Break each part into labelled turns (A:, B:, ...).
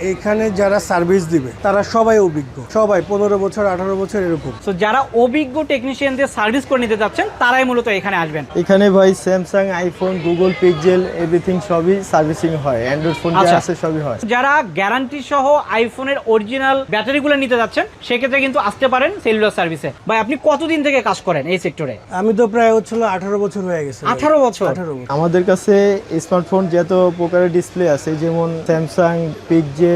A: এখানে যারা সার্ভিস দিবে তারা সবাই অভিজ্ঞ, সবাই 15 বছর 18 বছর এরকম।
B: তো যারা অভিজ্ঞ টেকনিশিয়ানদের সার্ভিস করে নিতে যাচ্ছেন তারাই মূলত এখানে আসবেন।
C: এখানে ভাই Samsung, iPhone, Google pixel everything সবই সার্ভিসিং হয়, অ্যান্ড্রয়েড ফোন যা আছে সবই হয়।
B: যারা গ্যারান্টি সহ আইফোনের অরিজিনাল ব্যাটারিগুলো নিতে যাচ্ছেন সেক্ষেত্রে কিন্তু আসতে পারেন সেলুলার সার্ভিসে। ভাই আপনি কতদিন থেকে কাজ করেন এই সেক্টরে?
A: আমি তো প্রায় হচ্ছিল 18 বছর হয়ে গেছে।
B: 18 বছর?
A: 18 বছর।
C: আমাদের কাছে স্মার্টফোন যত প্রকারের ডিসপ্লে আছে, যেমন স্যামসাং, পিক্সেল,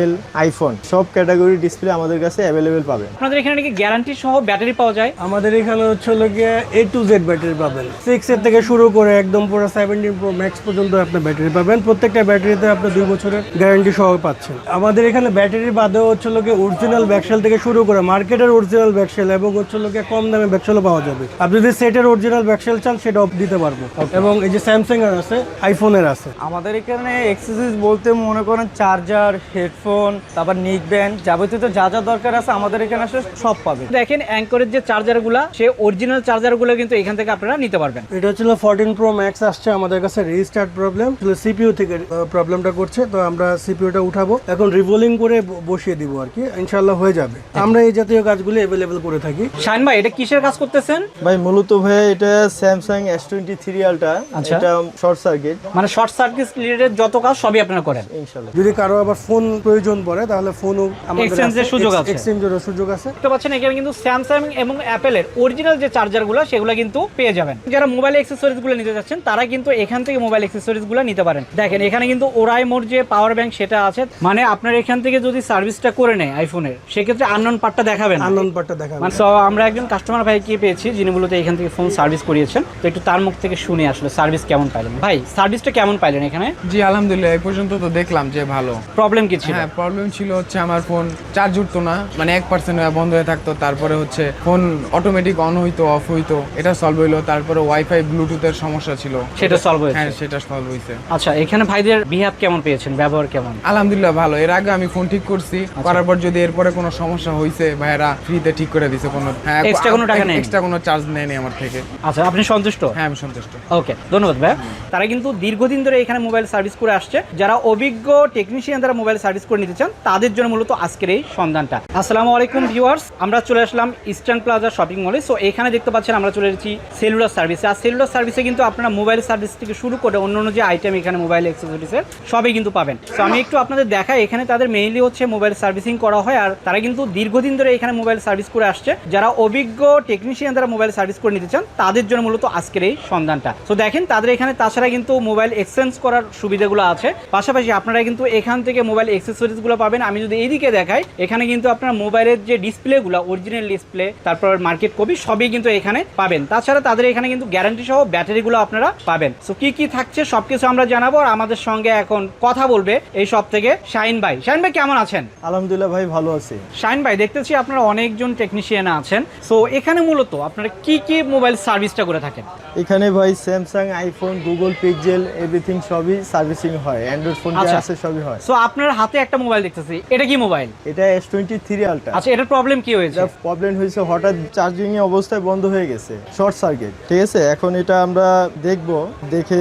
C: আইফোন সব ক্যাটাগরির ডিসপ্লে আমাদের কাছে অ্যাভেলেবেল পাবেন।
B: আপনাদের এখানে নাকি গ্যারান্টি সহ ব্যাটারি পাওয়া যায়?
A: আমাদের এখানে হচ্ছিল গিয়ে A to Z ব্যাটারি পাবেন, 6 এর থেকে শুরু করে একদম পুরো 17 Pro Max পর্যন্ত আপনি ব্যাটারি পাবেন। প্রত্যেকটা ব্যাটারিতে আপনি 2 বছরের গ্যারান্টি সহ পাচ্ছেন। আমাদের এখানে ব্যাটারি বাদেও হচ্ছিল গিয়ে অরিজিনাল ব্যাকশেল থেকে শুরু করে মার্কেটের অরিজিনাল ব্যাকশেল এবং হচ্ছিল গিয়ে কম দামে ব্যাকশেলও পাওয়া যাবে। আপনি যদি সেটের অরিজিনাল ব্যাকশেল চান সেটাও দিতে পারবো। এবং এই যে স্যামসাং এর আছে, আইফোনের আছে।
D: আমাদের এখানে এক্সেসরিজ বলতে মনে করেন চার্জার, হেডফোন, তারপর নিক ব্যান্ড, যাবতীয় যা যা দরকার আছে আমাদের এখানে আসলে সব পাবে।
B: দেখেন অ্যাঙ্করের যে চার্জারগুলো, সে অরিজিনাল চার্জারগুলো কিন্তু এখান থেকে আপনারা নিতে পারবেন।
A: এটা হচ্ছিল 14 Pro Max আসছে আমাদের কাছে, রিস্টার্ট প্রবলেম, সিপিইউ থেকে প্রবলেমটা করছে, তো আমরা সিপিইউটা উঠাবো, এখন রিভোলিং করে বসিয়ে দিব আর কি, ইনশাআল্লাহ হয়ে যাবে। আমরা এই জাতীয় কাজগুলো अवेलेबल করে থাকি।
B: শাহিন ভাই এটা কিসের কাজ করতেছেন?
C: ভাই মূলত ভাই এটা স্যামসাং S23 আলট্রা, এটা শর্ট সার্কিট,
B: মানে শর্ট সার্কিট রিলেটেড যত কাজ সবই আপনারা করেন
C: ইনশাআল্লাহ।
A: যদি কারো আবার ফোন প্রয়োজন পড়ে তাহলে ফোনও আমাদের
B: এক্সচেঞ্জের সুযোগ আছে।
A: এক্সচেঞ্জের সুযোগ আছে।
B: দেখতে পাচ্ছেন এখানে কিন্তু স্যামসাং এবং অ্যাপেলের অরিজিনাল যে চার্জারগুলো সেগুলো কিন্তু পেয়ে যাবেন। যারা মোবাইল অ্যাক্সেসরিজগুলো নিতে যাচ্ছেন তারা কিন্তু এখান থেকে মোবাইল অ্যাক্সেসরিজগুলো নিতে পারেন। দেখেন এখানে কিন্তু ওরাই মোড যে পাওয়ার ব্যাংক সেটা আছে, মানে আপনার এখান থেকে যদি সার্ভিসটা করে নেয় আইফোনের সেক্ষেত্রে আননোন পার্টটা দেখাবেন,
A: আননোন পার্টটা দেখাবেন।
B: মানে সো আমরা একজন কাস্টমার ভাইকে পেয়েছি যিনি মূলত এখান থেকে ফোন সার্ভিস করিয়েছেন, তো একটু তার মুখ থেকে শুনে আসলে সার্ভিস কেমন পাইলেন। ভাই সার্ভিসটা কেমন পাইলেন এখানে?
E: জি আলহামদুলিল্লাহ, এই পর্যন্ত তো দেখলাম যে ভালো।
B: প্রবলেম কি ছিল?
E: হ্যাঁ, প্রবলেম ছিল হচ্ছে আমার ফোন চার্জ উঠতো না, মানে 1% বন্ধ হয়ে থাকতো, তারপরে হচ্ছে ফোন অটোমেটিক অন হইতো অফ হইতো, এটা সলভ হইলো। তারপরে ওয়াইফাই ব্লুটুথের সমস্যা ছিল,
B: সেটা সলভ হয়েছে?
E: হ্যাঁ সেটা সলভ হয়েছে।
B: আচ্ছা এখানে ভাইদের বিহেভ কেমন পেয়েছেন, ব্যবহার কেমন?
E: আলহামদুলিল্লাহ ভালো। এর আগে আমি ফোন ঠিক করছি, করার পর যদি এরপরে কোনো সমস্যা হয়েছে ভাইয়েরা ফ্রিতে ঠিক করে দিছে, কোনো
B: এক্সট্রা কোনো টাকা নেই,
E: এক্সট্রা কোনো চার্জ নেয়নি আমার থেকে।
B: আচ্ছা আপনি সন্তুষ্ট?
E: হ্যাঁ আমি সন্তুষ্ট।
B: ওকে ধন্যবাদ ভাই। তারা কিন্তু দীর্ঘদিন ধরে এখানে মোবাইল সার্ভিস করে আসছে। যারা অভিজ্ঞ টেকনিশিয়ান যারা মোবাইল সার্ভিস করে নিতে চান তাদের জন্য মূলত আজকের এই সন্ধানটা। আসসালামু আলাইকুম ভিউয়ার্স, আমরা চলে আসলাম ইস্টার্ন প্লাজা শপিং মলে। সো এখানে দেখতে পাচ্ছেন আমরা চলে এসেছি সেলুলার সার্ভিসে। আর সেলুলার সার্ভিসে কিন্তু আপনারা মোবাইল সার্ভিস থেকে শুরু করে অন্যান্য যে আইটেম এখানে মোবাইল অ্যাক্সেসরিজের সবই কিন্তু পাবেন। সো আমি একটু আপনাদের দেখাই, এখানে তাদের মেইনলি হচ্ছে মোবাইল সার্ভিসিং করা হয়, আর তারা কিন্তু দীর্ঘদিন ধরে এখানে মোবাইল সার্ভিস করে আসছে। যারা অভিজ্ঞ টেকনিশিয়ান যারা মোবাইল সার্ভিস করে নিতে চান তাদের জন্য মূলত আজকের এই সন্ধানটা। তো দেখেন তাদের এখানে তাছাড়া কিন্তু মোবাইল এক্সচেঞ্জ করার সুবিধাগুলো আছে, পাশাপাশি আপনারা কিন্তু এখান থেকে মোবাইল অ্যাক্সেসরিজগুলো পাবেন। আমি যদি এইদিকে দেখাই, এখানে কিন্তু আপনার মোবাইলের যে ডিসপ্লেগুলো অরিজিনাল ডিসপ্লে, তারপর মার্কেট কপি সবই কিন্তু এখানে পাবেন। তাছাড়া তাদের এখানে কিন্তু গ্যারান্টি সহ ব্যাটারিগুলো আপনারা পাবেন। সো কি কি থাকছে সবকিছু আমরা জানাবো, আর আমাদের সঙ্গে এখন কথা বলবে এই সব থেকে শাহিন ভাই। শাহিন ভাই কেমন আছেন?
C: আলহামদুলিল্লাহ ভাই ভালো আছি।
B: শাহিন ভাই দেখতেছি আপনারা অনেকজন টেকনিশিয়ান আছেন, সো এখানে মূলত আপনারা কি কি মোবাইল সার্ভিসটা করে থাকেন?
C: এখানে ভাই Samsung, iPhone, Google pixel everything সবই সার্ভিসিং হয়, অ্যান্ড্রয়েড ফোন যা আছে সবই হয়।
B: সো আপনার হাতে একটা মোবাইল দেখতেছি, এটা কি মোবাইল?
C: এটা S23 আলট্রা।
B: আচ্ছা এটার প্রবলেম কি হয়েছে?
C: প্রবলেম হয়েছে হঠাৎ চার্জিং এর অবস্থায় বন্ধ হয়ে গেছে, শর্ট সার্কিট। ঠিক আছে, এখন এটা আমরা দেখব, দেখে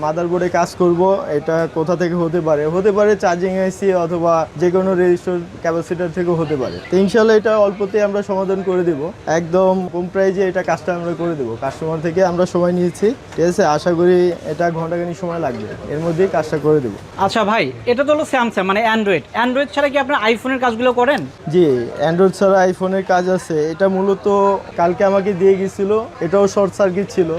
C: মাদারবোর্ডে কাজ করব, এটা কোথা থেকে হতে পারে চার্জিং আইসি অথবা যে কোনো রেজিস্টার ক্যাপাসিটর থেকে হতে পারে। তো ইনশাআল্লাহ এটা অল্পতে আমরা সমাধান করে দেব, একদম কম প্রাইজে এটা কাজটা আমরা করে দেব। কাস্টমার থেকে আমরা সময় নিয়েছি, ঠিক আছে, আশা করি এটা ঘন্টাখানিক সময় লাগবে, এর মধ্যেই কাজটা করে দেব।
B: আচ্ছা ভাই, এটা তো হলো স্যামসাং মানে অ্যান্ড্রয়েড ছাড়া কি আপনার আইফোনের কাজগুলো করেন?
C: জি, অ্যান্ড্রয়েড ছাড়া আইফোনের কাজ আছে। এটা মূলত কালকে আমাকে দিয়ে গেছিল, এটাও শর্ট সার্কিট ছিল।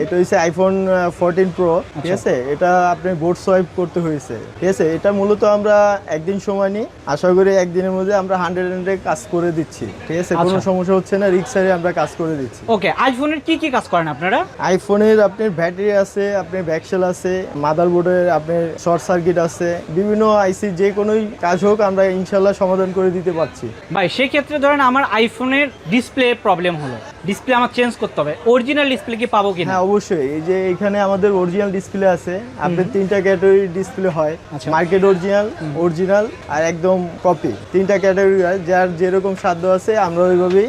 C: এটা হচ্ছে আইফোন 14 প্রো, ঠিক আছে, এটা আপনি বোর্ড সোয়াইপ করতে হয়েছে, ঠিক আছে। এটা মূলত আমরা একদিন সময় নিই, আশা করি একদিনের মধ্যে আমরা 100 কাজ করে দিচ্ছি, ঠিক আছে, কোনো সমস্যা হচ্ছে না, রিক্সারে আমরা কাজ করে দিচ্ছি।
B: ওকে, আইফোনের কি কি কাজ করেন আপনারা?
C: আইফোনের আপনার ব্যাটারি আছে, আপনার ব্যাকশেল আছে, মাদারবোর্ডের আপনার শর্ট সার্কিট আছে, বিভিন্ন আইসি যে কোনোই কাজ হোক আমরা ইনশাল্লাহ সমাধান করে দিতে পারছি।
B: ভাই সেক্ষেত্রে ধরেন আমার আইফোনের ডিসপ্লে প্রবলেম হলো, ডিসপ্লে আমার চেঞ্জ করতে হবে, অরিজিনাল ডিসপ্লে কি পাবো কিনা?
C: হ্যাঁ অবশ্যই, এই যে এখানে আমাদের অরিজিনাল ডিসপ্লে আছে, আপনার 3টা ক্যাটাগরির ডিসপ্লে হয়, মার্কেট অরিজিনাল আর একদম কপি, 3টা ক্যাটাগরি হয়, যার যেরকম সাধ্য আছে আমরা ওইভাবেই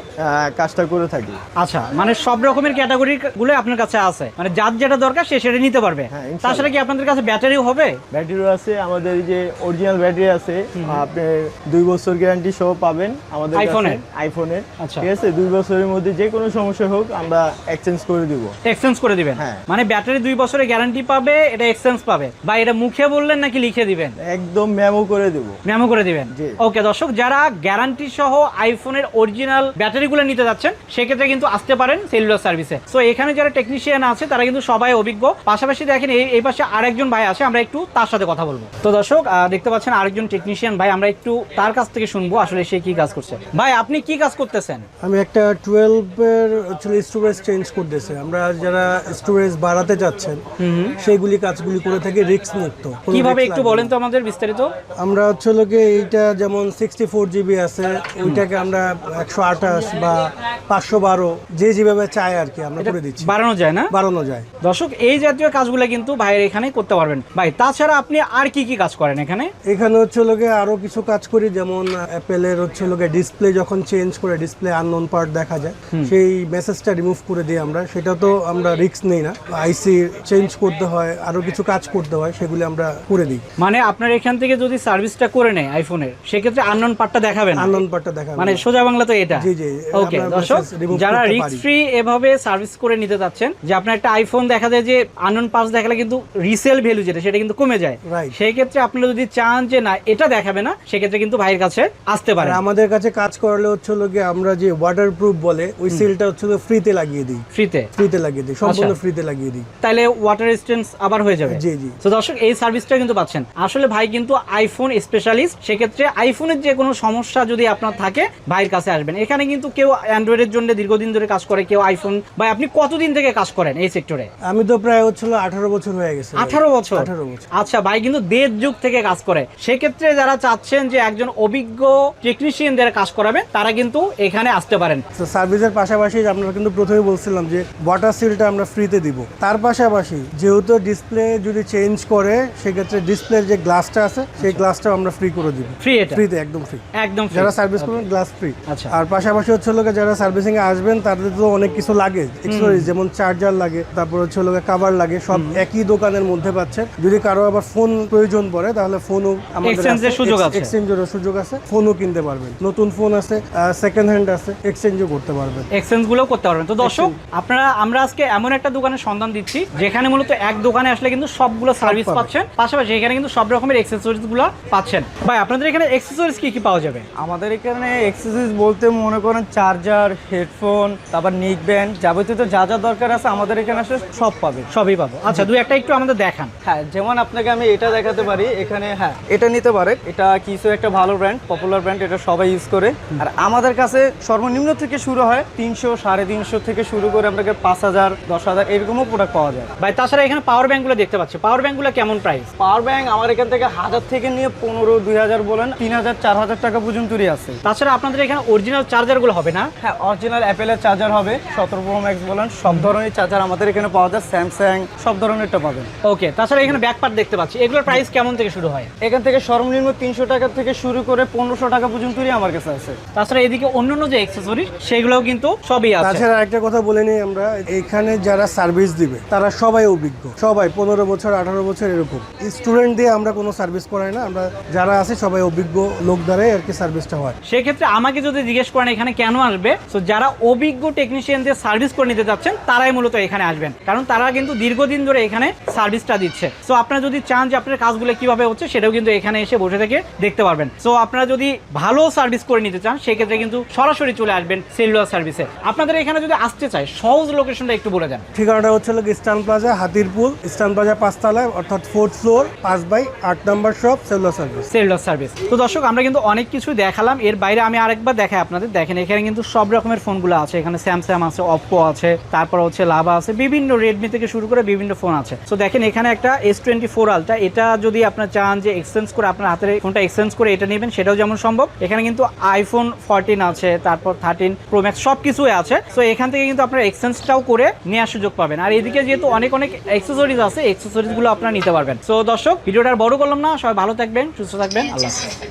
C: কাজটা করে থাকি।
B: আচ্ছা মানে সব রকমের ক্যাটাগরি গুলো আপনার কাছে আছে, মানে যার যেটা দরকার সে সেটা নিতে পারবে।
C: হ্যাঁ, ইনশাআল্লাহ।
B: তাছাড়া কি আপনাদের কাছে ব্যাটারিও হবে?
C: ব্যাটারিও আছে, আমাদের যে অরিজিনাল ব্যাটারি আছে, আপনি 2 বছর গ্যারান্টি সহ পাবেন আমাদের
B: আইফোনের?
C: আইফোনের।
B: আচ্ছা।
C: ঠিক আছে, 2 বছরের মধ্যে যে কোনো সমস্যা হোক আমরা এক্সচেঞ্জ করে দিব।
B: এক্সচেঞ্জ করে দিবেন?
C: হ্যাঁ।
B: মানে ব্যাটারি 2 বছরের গ্যারান্টি পাবে, এটা এক্সচেঞ্জ পাবে, বা এটা মুখে বললেন নাকি লিখে দিবেন?
C: একদম মেমো করে দিব।
B: মেমো করে দিবেন?
C: জি।
B: ওকে দর্শক, যারা গ্যারান্টি সহ আইফোনের অরিজিনাল ব্যাটারিগুলো নিতে যাচ্ছেন সেক্ষেত্রে কিন্তু আসতে পারেন সেলুলার সার্ভিসে। সো এখানে যারা টেকনিশিয়ান আছে তারা কিন্তু সবাই অভিজ্ঞ। পাশাপাশি দেখেন এই পাশে আরেকজন ভাই আছে, আমরা একটু তার সাথে কথা বলবো। তো দর্শক দেখতে পাচ্ছেন আরেকজন টেকনিশিয়ান ভাই, আমরা একটু তার কাছ থেকে শুনবো আসলে সে কি কাজ করছে। ভাই আপনি কি কাজ করতেছেন?
A: আমি একটা 12-এর স্টোরেজ চেঞ্জ করতেছি। আমরা যারা স্টোরেজ বাড়াতে চাচ্ছেন সেইগুলি কাজগুলি করে থাকি রিস্ক মুক্ত। কোনো
B: কিভাবে
A: risk
B: একটু
A: লাগবে
B: বলেন
A: না।
B: তো আমাদের বিস্তারিত।
A: আমরা হচ্ছে লোকে এইটা যেমন 64 জিবি আছে, ওইটাকে আমরা 128 বা 512 যে যেভাবে চাই আর কি আমরা করে দিচ্ছি,
B: বাড়ানো যায় না?
A: বাড়ানো যায়।
B: দর্শক এই জাতীয় কাজগুলো কিন্তু ভাইয়ের এখানে করতে পারবেন। ভাই তাছাড়া আপনি আর কি কি কাজ করেন এখানে?
A: এখানে হচ্ছে লোকে আরো কিছু কাজ করি, যেমন অ্যাপেলের হচ্ছে লোকে ডিসপ্লে যখন চেঞ্জ করে ডিসপ্লে আননোন পার্ট দেখা যায়, সেই মেসেজটা রিমুভ করে দিই আমরা। সেটা তো আমরা রিস্ক নেই না, আইসি চেঞ্জ করতে হয়, আরো কিছু কাজ করতে হয়, সেগুলি আমরা করে দিই।
B: মানে আপনার এখান থেকে যদি সার্ভিসটা করে নেয় আইফোনের, সেক্ষেত্রে আননোন পার্টটা দেখাবেন?
A: আননোন পার্টটা দেখা
B: মানে সোজা বাংলা তো এটা।
A: জি জি।
B: ওকে
A: আমরা
B: দর্শক,
A: message remove
B: যারা
A: করতে
B: রিস্ক
A: পারি।
B: ফ্রি এভাবে সার্ভিস করে নিতে চাচ্ছেন, যে আপনার একটা আইফোন দেখা যায় যে আননোন পার্টস দেখালে কিন্তু রিসেল ভ্যালু যেটা সেটা কিন্তু কমে যায়,
A: Right.
B: সেই ক্ষেত্রে আপনারা যদি চান যে না এটা দেখাবে না, সেক্ষেত্রে কিন্তু ভাইয়ের কাছে আসতে
A: আর
B: পারেন।
A: আমাদের কাছে কাজ করালে হচ্ছে লোকে আমরা যে ওয়াটারপ্রুফ বলে ওই সিলটা হচ্ছে ফ্রিতে লাগিয়ে দিই, ফ্রিতে লাগিয়ে দিই, সম্পূর্ণ ফ্রিতে লাগিয়ে দিই।
B: তাহলে ওয়াটার রেজিস্ট্যান্স আবার হয়ে যাবে।
A: জি জি।
B: তো দর্শক এই সার্ভিসটা কিন্তু পাচ্ছেন। আসলে ভাই কিন্তু আইফোন স্পেশালিস্ট, সেক্ষেত্রে আইফোনের যে কোনো সমস্যা যদি আপনার থাকে ভাইয়ের কাছে আসবেন। এখানে কিন্তু কেউ অ্যান্ড্রয়েডের জন্য দীর্ঘদিন ধরে কাজ করে, কেউ আইফোন। ভাই আপনি কতদিন থেকে কাজ করেন এই সেক্টরে?
A: আমি তো প্রায় হচ্ছিল 18 বছর হয়ে গেছে।
B: 18 বছর?
A: 18 বছর।
B: আচ্ছা, ভাই কিন্তু দেড় যুগ থেকে কাজ করে। সেক্ষেত্রে যারা চাচ্ছেন যে একজন অভিজ্ঞ টেকনিশিয়ান দ্বারা কাজ করাবেন, তারা কিন্তু এখানে আসতে পারেন।
A: তো সার্ভিসের পাশাপাশি আমরা কিন্তু প্রথমে বলছিলাম যে ওয়াটার সিলটা আমরা ফ্রিতে দিব। তার পাশাপাশি যেহেতু ডিসপ্লে যদি চেঞ্জ করে, সেক্ষেত্রে ডিসপ্লের যে গ্লাসটা আছে সেই গ্লাসটাও আমরা ফ্রি করে দিব।
B: ফ্রি? এটা
A: ফ্রিতে, একদম ফ্রি।
B: একদম free?
A: যারা সার্ভিস করবেন গ্লাস ফ্রি।
B: আচ্ছা।
A: আর পাশাপাশি হচ্ছে লোকে যারা সার্ভিসিং এ আসবেন তাদের তো অনেক কিছু লাগে, এক্সেসরিজ, যেমন চার্জার লাগে, তারপর হচ্ছে লোকে কভার লাগে, সব একই দোকানের মধ্যে পাচ্ছেন। যদি কারো আবার ফোন প্রয়োজন পড়ে তাহলে ফোনও আমাদের
B: এক্সচেঞ্জের সুযোগ আছে?
A: এক্সচেঞ্জের সুযোগ আছে, ফোনও কিনতে পারবেন। নতুন ফোন আছে, সেকেন্ড হ্যান্ড আছে, এক্সচেঞ্জও করতে পারবেন।
B: এক্সচেঞ্জ গুলো করতে পারবেন। তো দর্শক আমরা আজকে এমন একটা দোকানের সন্ধান দিচ্ছি যেখানে মূলত এক দোকানে আসলে কিন্তু সবগুলো সার্ভিস
A: পাবেন।
B: পাচ্ছেন, পাশাপাশি এখানে কিন্তু সব রকমের অ্যাকসেসরিজ গুলো পাচ্ছেন। ভাই আপনাদের এখানে অ্যাকসেসরিজ কি কি পাওয়া যাবে?
D: আমাদের এখানে এক্সেসরিজ বলতে মনে করেন চার্জার, হেডফোন, তারপর নিক ব্যান্ড, যাবতীয় যা যা দরকার আছে আমাদের এখানে আসলে সব পাবে।
B: সবই পাবো। আচ্ছা, দুই একটা একটু আমাদের দেখান।
D: হ্যাঁ, যেমন আপনাকে আমি এটা দেখাতে পারি। এখানে হ্যাঁ এটা নিতে পারে, এটা কিছু একটা ভালো ব্র্যান্ড, পপুলার ব্র্যান্ড, এটা সবাই ইউজ করে। আর আমাদের কাছে সর্বনিম্ন থেকে শুরু হয় 300, 350 থেকে শুরু করে আপনাকে 5000, 10,000 এরকমও প্রোডাক্ট পাওয়া যায়।
B: ভাই তাছাড়া এখানে পাওয়ার ব্যাংক গুলো দেখতে পাচ্ছি, পাওয়ার ব্যাংক গুলো কেমন প্রাইস?
D: পাওয়ার ব্যাংক আমার এখান থেকে 1000 থেকে নিয়ে 15, 2000 বলেন 3000, 4000 টাকা পর্যন্তই আছে।
B: তাছাড়া আপনাদের এখানে অরিজিনাল চার্জার গুলো হবে না?
D: হ্যাঁ, অরিজিনাল অ্যাপেলের চার্জার হবে, 17 Pro Max বলেন, সব ধরনের চার্জার আমাদের এখানে পাওয়া যায়, স্যামসাং সব ধরনেরটা পাবেন।
B: ওকে, তাছাড়া এখানে ব্যাকপার্ট দেখতে পাচ্ছি, এগুলোর প্রাইস কেমন থেকে শুরু হয়?
D: এখান থেকে সর্বনিম্ন 300 টাকা থেকে শুরু করে 1500 টাকা পর্যন্তই আমার কাছে আছে।
B: তাছাড়া এদিকে অন্যান্য যে অ্যাকসেসরিজ সেগুলোও কিন্তু সবই আছে।
A: তাছাড়া একটা কথা বলে নিই, আমরা এখানে যারা সার্ভিস দিবে তারা সবাই অভিজ্ঞ, সবাই 15 বছর 18 বছর এরকম। স্টুডেন্ট দিয়ে আমরা কোনো সার্ভিস করাই না, আমরা যারা আছে সবাই অভিজ্ঞ লোক দ্বারাই আর কি সার্ভিসটা হয়।
B: সেক্ষেত্রে আমাকে যদি জিজ্ঞেস করেন এখানে কেন আসবে, তো যারা অভিজ্ঞ টেকনিশিয়ানদের সার্ভিস করে নিতে যাচ্ছেন তারাই মূলত এখানে আসবেন, কারণ তারা কিন্তু দীর্ঘদিন ধরে এখানে সার্ভিসটা দিচ্ছে। সো আপনারা যদি চান যে আপনার কাজগুলো কিভাবে হচ্ছে সেটাও কিন্তু এখানে এসে বসে থেকে দেখতে পারবেন। সো আপনারা যদি ভালো সার্ভিস করে নিতে চান সেক্ষেত্রে কিন্তু সরাসরি চলে আসবেন সেলুলার সার্ভিসে। আপনাদের এখানে যদি আসতে চায় সহজ লোকেশনটা একটু বলে দেন।
A: ঠিকানাটা হচ্ছে Eastern Plaza, Hatirpool, Eastern Plaza 5 তলায়, অর্থাৎ 4th ফ্লোর, 5/8 নম্বর shop, cellular service.
B: Cellular service. তো দর্শক আমরা কিন্তু অনেক কিছু দেখালাম, এর বাইরে আমি আরেকবার দেখাই আপনাদের। দেখেন এখানে কিন্তু সব রকমের ফোনগুলো আছে, এখানে স্যামসাং আছে, অপো আছে, তারপর হচ্ছে লাভা আছে, বিভিন্ন রেডমি থেকে শুরু করে বিভিন্ন ফোন আছে। সো দেখেন এখানে একটা S24 আলট্রা, এটা যদি আপনার চান যে এক্সচেঞ্জ করে আপনার হাতের ফোনটা এক্সচেঞ্জ করে এটা নেবেন, সেটাও যেমন সম্ভব। এখানে কিন্তু আইফোন 14 আছে, তারপর 13 Pro Max সব কিছুই আছে। সো এখান থেকে কিন্তু আপনারা এক্সচেঞ্জটাও করে নেওয়ার সুযোগ পাবেন। আর এদিকে যেহেতু অনেক অ্যাকসেসরিজ আছে, অ্যাকসেসরিজগুলো আপনারা নিতে পারবেন। সো দর্শক ভিডিওটা আর বড় করলাম না, সবাই ভালো থাকবেন, সুস্থ থাকবেন, আল্লাহ হাফেজ।